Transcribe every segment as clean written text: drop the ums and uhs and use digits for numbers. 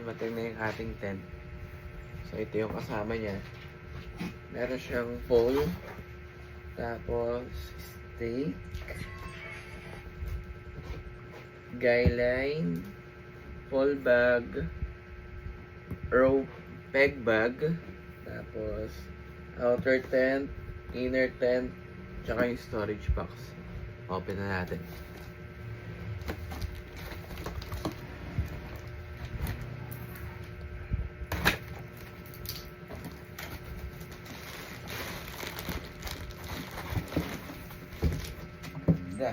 dumating na yung ating tent. So ito yung kasama niya. Meron siyang pole, tapos stake, guy line, pole bag, rope, peg bag, tapos outer tent, inner tent, tsaka yung storage box. Open na natin. Ganda.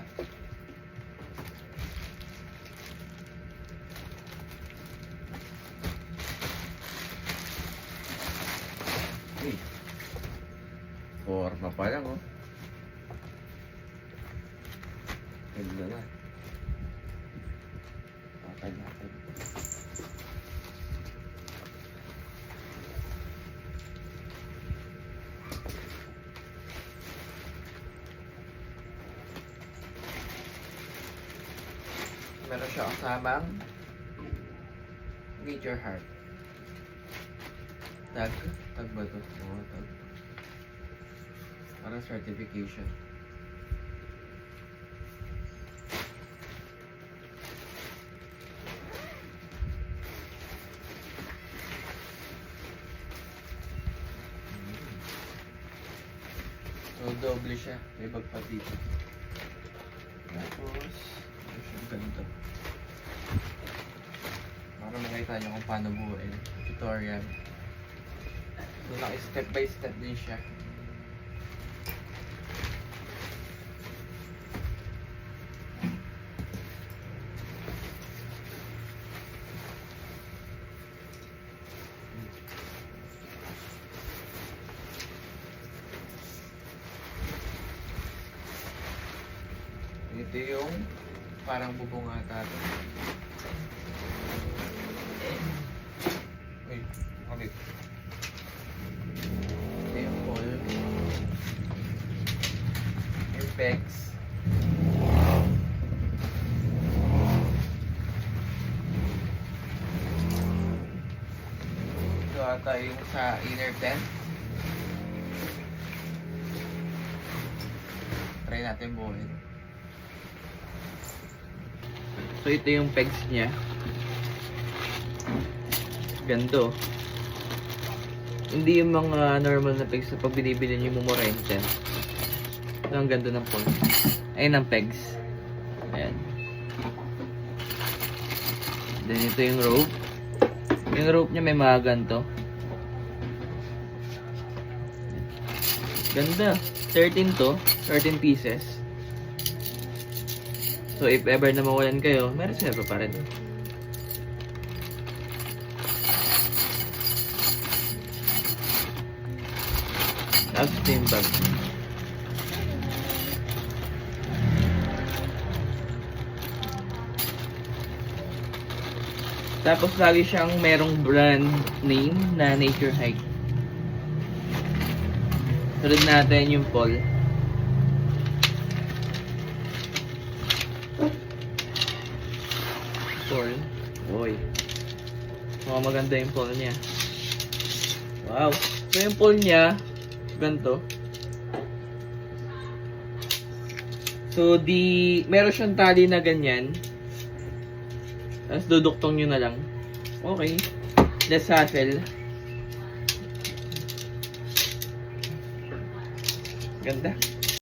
Uy. Forma pa lang, oh. Ganda na. Patay natin. Meron siya kasamang Major Heart. Tag ba ito? Oo, tag. Parang certification. So, doble siya. May bag pa dito. Tapos, ano siyang ganito. Para makita nyo kung paano buuin. Tutorial. So, step by step din siya. Ito yung parang bubong ata ito. Wait, okay. Ito yung pole. Yung pegs. Ito ata yung sa inner tent. Try natin buuin. So ito yung pegs niya. Ganito. Hindi yung mga normal na pegs na pag binibili niyo yung mumurente. Ito ang ganda ng pole. Ayun ang pegs. Ayan. Then ito yung rope. Yung rope niya may mga ganito. Ganda. 13 to. 13 pieces. So if ever na mawalan kayo, may reserva pa rin. Tapos ito yung bag. Tapos lagi siyang merong brand name na Nature Hike. Sunod natin yung pole. Pole. Oy. Mukhang maganda yung pole niya. Wow. So yung pole niya, ganito. So meron siyang tali na ganyan. Tapos duduktong nyo na lang. Okay. Less hassle. Ganda.